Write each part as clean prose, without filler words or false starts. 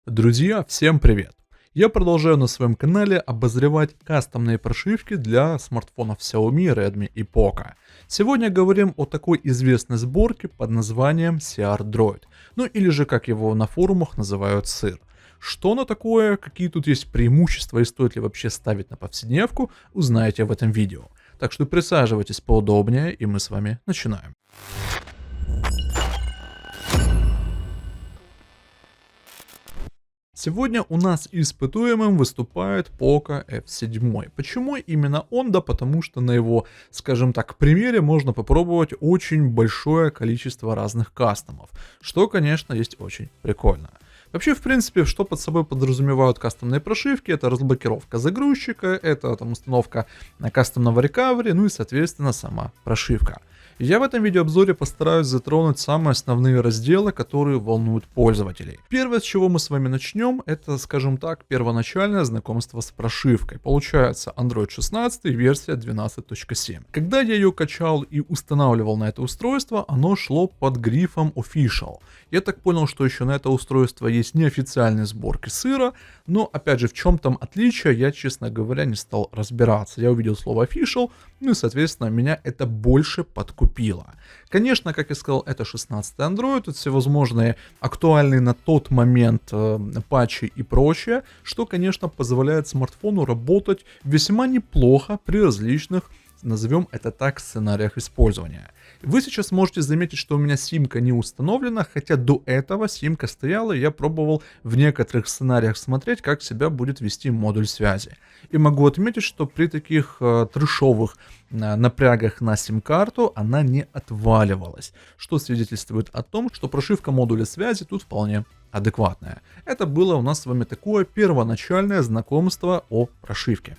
Друзья, всем привет! Я продолжаю на своем канале обозревать кастомные прошивки для смартфонов Xiaomi, Redmi и Poco. Сегодня говорим о такой известной сборке под названием CR Droid, ну или же как его на форумах называют сыр. Что оно такое, какие тут есть преимущества и стоит ли вообще ставить на повседневку, узнаете в этом видео. Так что присаживайтесь поудобнее и мы с вами начинаем. Сегодня у нас испытуемым выступает Poco F7. Почему именно он? Да потому что на его, скажем так, примере можно попробовать очень большое количество разных кастомов, что, конечно, есть очень прикольно. Вообще, в принципе, что под собой подразумевают кастомные прошивки, это разблокировка загрузчика, это там установка кастомного рекавери, ну и, соответственно, сама прошивка. Я в этом видеообзоре постараюсь затронуть самые основные разделы, которые волнуют пользователей. Первое, с чего мы с вами начнем, это, скажем так, первоначальное знакомство с прошивкой. Получается Android 16, версия 12.7. Когда я ее качал и устанавливал на это устройство, оно шло под грифом Official. Я так понял, что еще на это устройство есть неофициальные сборки сыра, но опять же в чем там отличие, я, честно говоря, не стал разбираться. Я увидел слово Official, ну и, соответственно, меня это больше подкупило. Конечно, как я сказал, это 16-й Android, тут всевозможные актуальные на тот момент патчи и прочее, что, конечно, позволяет смартфону работать весьма неплохо при различных, назовем это так, сценариях использования. Вы сейчас можете заметить, что у меня симка не установлена, хотя до этого симка стояла, и я пробовал в некоторых сценариях смотреть, как себя будет вести модуль связи. И могу отметить, что при таких трэшовых напрягах на сим-карту она не отваливалась, что свидетельствует о том, что прошивка модуля связи тут вполне адекватная. Это было у нас с вами такое первоначальное знакомство о прошивке.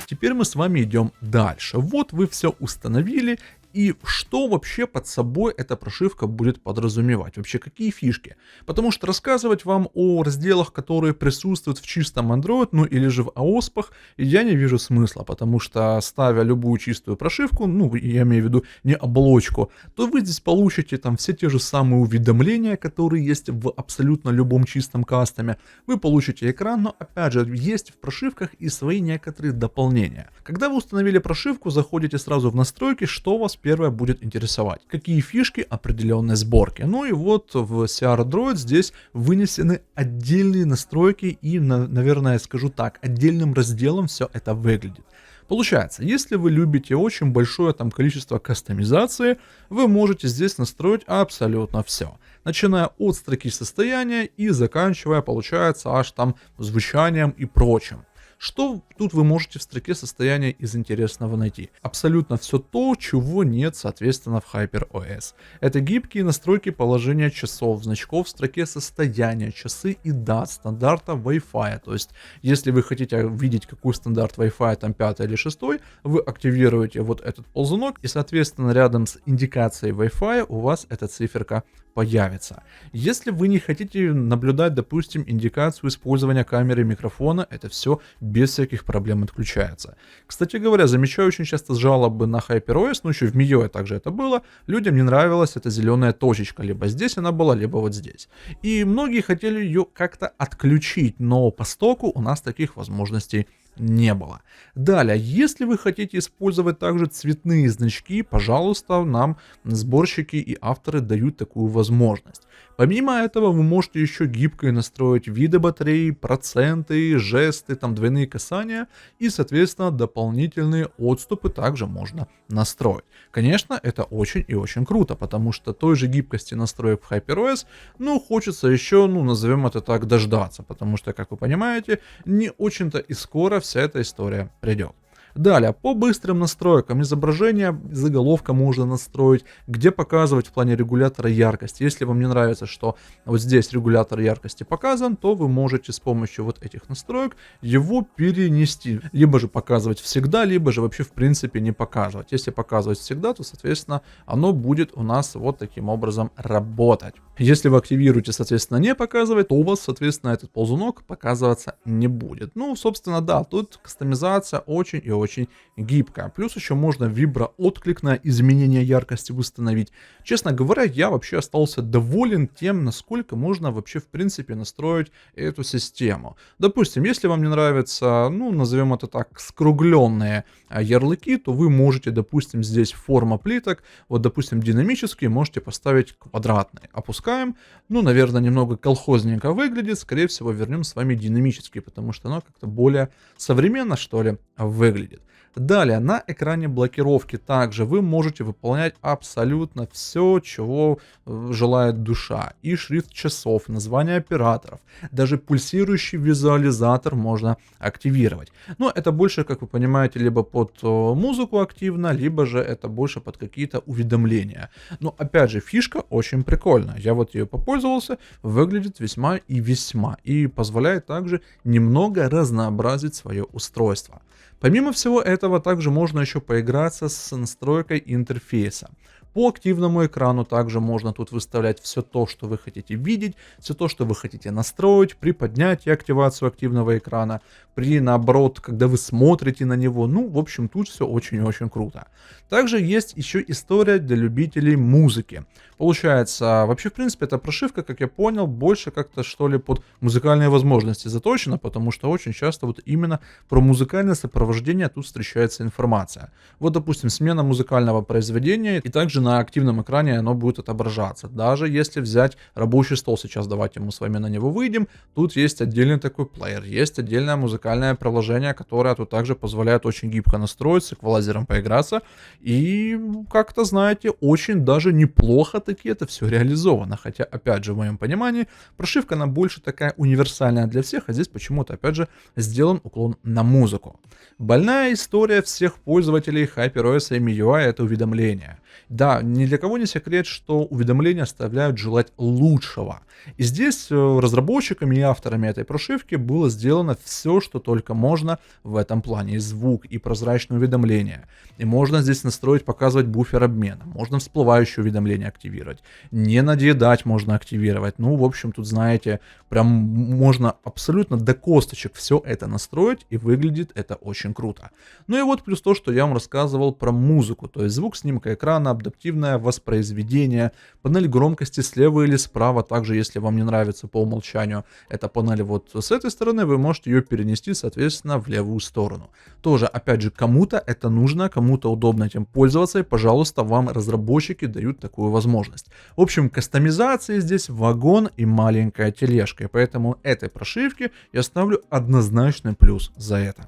Теперь мы с вами идем дальше. Вот вы все установили. И что вообще под собой эта прошивка будет подразумевать? Вообще какие фишки? Потому что рассказывать вам о разделах, которые присутствуют в чистом Android, ну или же в AOSP, я не вижу смысла, потому что ставя любую чистую прошивку, ну я имею в виду не оболочку, то вы здесь получите там все те же самые уведомления, которые есть в абсолютно любом чистом кастоме. Вы получите экран, но опять же есть в прошивках и свои некоторые дополнения. Когда вы установили прошивку, заходите сразу в настройки, что вас первое будет интересовать. Какие фишки определенной сборки. Ну и вот в CR Droid здесь вынесены отдельные настройки и, наверное, я скажу так, отдельным разделом все это выглядит. Получается, если вы любите очень большое там количество кастомизации, вы можете здесь настроить абсолютно все. Начиная от строки состояния и заканчивая, получается, аж там звучанием и прочим. Что тут вы можете в строке состояния из интересного найти? Абсолютно все то, чего нет, соответственно, в HyperOS. Это гибкие настройки положения часов, значков в строке состояния, часы и дат, стандарта Wi-Fi. То есть, если вы хотите видеть, какой стандарт Wi-Fi, там 5 или 6, вы активируете вот этот ползунок, и, соответственно, рядом с индикацией Wi-Fi у вас эта циферка появится. Если вы не хотите наблюдать, допустим, индикацию использования камеры и микрофона, это все без всяких проблем отключается. Кстати говоря, замечаю очень часто жалобы на HyperOS, ну еще в MIUI также это было, людям не нравилась эта зеленая точечка, либо здесь она была, либо вот здесь. И многие хотели ее как-то отключить, но по стоку у нас таких возможностей не было. Далее, если вы хотите использовать также цветные значки, пожалуйста, нам сборщики и авторы дают такую возможность. Помимо этого, вы можете еще гибко настроить виды батареи, проценты, жесты, там двойные касания и, соответственно, дополнительные отступы также можно настроить. Конечно, это очень и очень круто, потому что той же гибкости настроек в HyperOS, ну, хочется еще, ну, назовем это так, дождаться, потому что, как вы понимаете, не очень-то и скоро вся эта история придет. Далее, по быстрым настройкам изображения, заголовка можно настроить, где показывать в плане регулятора яркости. Если вам не нравится, что вот здесь регулятор яркости показан, то вы можете с помощью вот этих настроек его перенести. Либо же показывать всегда, либо же вообще в принципе не показывать. Если показывать всегда, то, соответственно, оно будет у нас вот таким образом работать. Если вы активируете, соответственно, не показывает, то у вас, соответственно, этот ползунок показываться не будет. Ну, собственно, да, тут кастомизация очень и очень гибкая. Плюс еще можно виброотклик на изменение яркости установить. Честно говоря, я вообще остался доволен тем, насколько можно вообще, в принципе, настроить эту систему. Допустим, если вам не нравятся, ну, назовем это так, скругленные ярлыки, то вы можете, допустим, здесь форма плиток, вот, допустим, динамические, можете поставить квадратные. Опускаем, ну, наверное, немного колхозненько выглядит, скорее всего, вернем с вами динамические, потому что оно как-то более современно, что ли, выглядит. Далее, на экране блокировки также вы можете выполнять абсолютно все, чего желает душа. И шрифт часов, название операторов, даже пульсирующий визуализатор можно активировать. Но это больше, как вы понимаете, либо под музыку активно, либо же это больше под какие-то уведомления. Но опять же, фишка очень прикольная. Я вот ее попользовался, выглядит весьма и весьма. И позволяет также немного разнообразить свое устройство. Помимо всего этого, также можно еще поиграться с настройкой интерфейса. По активному экрану также можно тут выставлять все то, что вы хотите видеть, все то, что вы хотите настроить при поднятии активацию активного экрана, при наоборот, когда вы смотрите на него. Ну, в общем, тут все очень и очень круто. Также есть еще история для любителей музыки. Получается, вообще, в принципе, эта прошивка, как я понял, больше как-то, что ли, под музыкальные возможности заточена, потому что очень часто вот именно про музыкальное сопровождение тут встречается информация. Вот, допустим, смена музыкального произведения, и также на активном экране оно будет отображаться. Даже если взять рабочий стол, сейчас давайте мы с вами на него выйдем, тут есть отдельный такой плеер, есть отдельное музыкальное приложение, которое тут также позволяет очень гибко настроиться, с эквалайзером поиграться, и как-то, знаете, очень даже неплохо таки это все реализовано. Хотя, опять же, в моем понимании, прошивка она больше такая универсальная для всех, а здесь почему-то, опять же, сделан уклон на музыку. Больная история всех пользователей HyperOS и MIUI — это уведомления. Да, ни для кого не секрет, что уведомления оставляют желать лучшего. И здесь разработчиками и авторами этой прошивки было сделано все, что только можно в этом плане. И звук, и прозрачные уведомления. И можно здесь настроить, показывать буфер обмена. Можно всплывающие уведомления активировать. Не надоедать можно активировать. Ну, в общем, тут, знаете, прям можно абсолютно до косточек все это настроить, и выглядит это очень круто. Ну и вот плюс то, что я вам рассказывал про музыку. То есть звук, снимка экрана, адаптивное воспроизведение, панель громкости слева или справа. Также, если вам не нравится по умолчанию эта панель вот с этой стороны, вы можете ее перенести, соответственно, в левую сторону. Тоже, опять же, кому-то это нужно, кому-то удобно этим пользоваться, и, пожалуйста, вам разработчики дают такую возможность. В общем, кастомизации здесь вагон и маленькая тележка, и поэтому этой прошивке я ставлю однозначный плюс за это.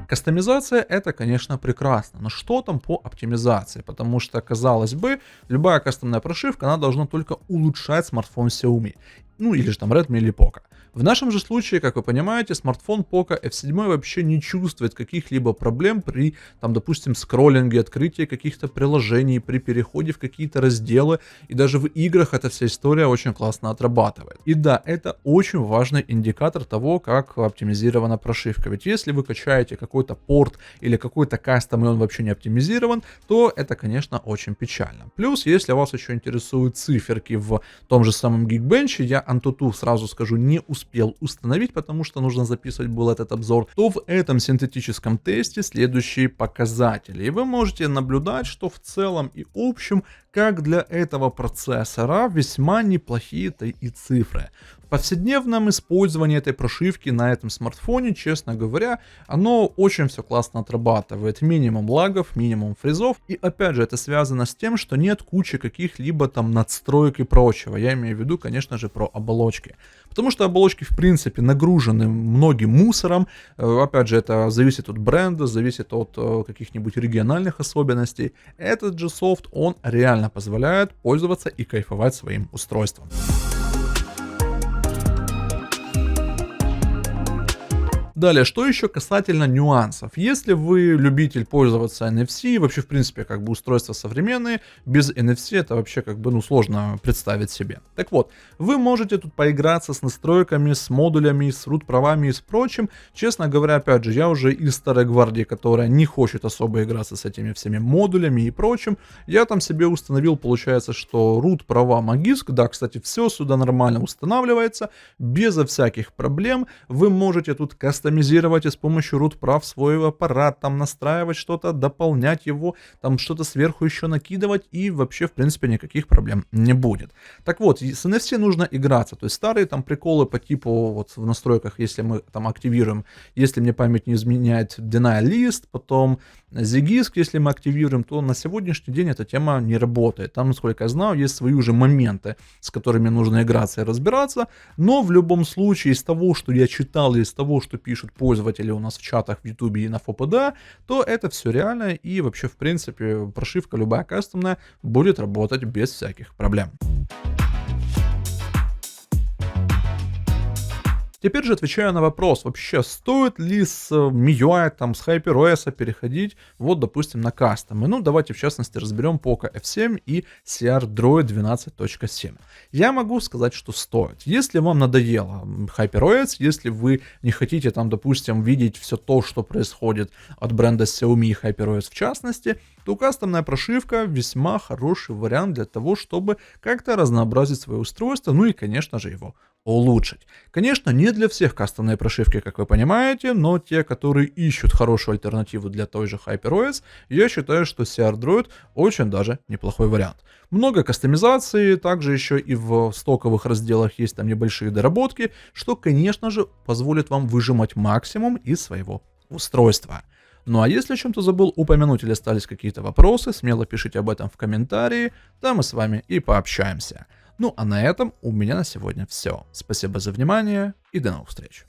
Кастомизация — это, конечно, прекрасно, но что там по оптимизации? Потому что, казалось бы, любая кастомная прошивка, она должна только улучшать смартфон Xiaomi. Ну или же там Redmi или Poco. В нашем же случае, как вы понимаете, смартфон Poco F7 вообще не чувствует каких-либо проблем при, там, допустим, скроллинге, открытии каких-то приложений, при переходе в какие-то разделы, и даже в играх эта вся история очень классно отрабатывает. И да, это очень важный индикатор того, как оптимизирована прошивка. Ведь если вы качаете какой-то порт или какой-то кастом, и он вообще не оптимизирован, то это, конечно, очень печально. Плюс, если вас еще интересуют циферки в том же самом Geekbench, я Antutu, сразу скажу, не успел установить, потому что нужно записывать был этот обзор, то в этом синтетическом тесте следующие показатели. И вы можете наблюдать, что в целом и общем, как для этого процессора, весьма неплохие и цифры. В повседневном использовании этой прошивки на этом смартфоне, честно говоря, оно очень все классно отрабатывает. Минимум лагов, минимум фризов. И опять же, это связано с тем, что нет кучи каких-либо там надстроек и прочего. Я имею в виду, конечно же, про оболочки. Потому что оболочки, в принципе, нагружены многим мусором. Опять же, это зависит от бренда, зависит от каких-нибудь региональных особенностей. Этот же софт, он реально позволяет пользоваться и кайфовать своим устройством. Далее, что еще касательно нюансов. Если вы любитель пользоваться NFC, вообще в принципе как бы устройства современные, без NFC это вообще как бы сложно представить себе. Так вот, вы можете тут поиграться с настройками, с модулями, с root правами и с прочим. Честно говоря, опять же, я уже из старой гвардии, которая не хочет особо играться с этими всеми модулями и прочим. Я там себе установил, получается, что root права Magisk, да, кстати, все сюда нормально устанавливается, безо всяких проблем. Вы можете тут кастомизировать и с помощью root прав свой аппарат, там настраивать что-то, дополнять его, там что-то сверху еще накидывать, и вообще, в принципе, никаких проблем не будет. Так вот, с NFC нужно играться, то есть старые там приколы по типу вот в настройках, если мы там активируем, если мне память не изменяет, deny list, потом ZGISC, если мы активируем, то на сегодняшний день эта тема не работает. Там, насколько я знаю, есть свои уже моменты, с которыми нужно играться и разбираться, но в любом случае из того, что я читал, из того, что пишут пользователи у нас в чатах в YouTube и на ФОПД, то это все реально, и вообще, в принципе, прошивка любая кастомная будет работать без всяких проблем. Теперь же отвечаю на вопрос, вообще стоит ли с MIUI, там, с HyperOS переходить, вот, допустим, на кастомы. Ну, давайте в частности разберем Poco F7 и CR-Droid 12.7. Я могу сказать, что стоит. Если вам надоело HyperOS, если вы не хотите там, допустим, видеть все то, что происходит от бренда Xiaomi и HyperOS в частности, то кастомная прошивка весьма хороший вариант для того, чтобы как-то разнообразить свое устройство, ну и, конечно же, его улучшить. Конечно, не для всех кастомные прошивки, как вы понимаете, но те, которые ищут хорошую альтернативу для той же HyperOS, я считаю, что CR-Droid очень даже неплохой вариант. Много кастомизации, также еще и в стоковых разделах есть там небольшие доработки, что, конечно же, позволит вам выжимать максимум из своего устройства. Ну а если о чем-то забыл упомянуть или остались какие-то вопросы, смело пишите об этом в комментарии, там мы с вами и пообщаемся. Ну а на этом у меня на сегодня все. Спасибо за внимание и до новых встреч.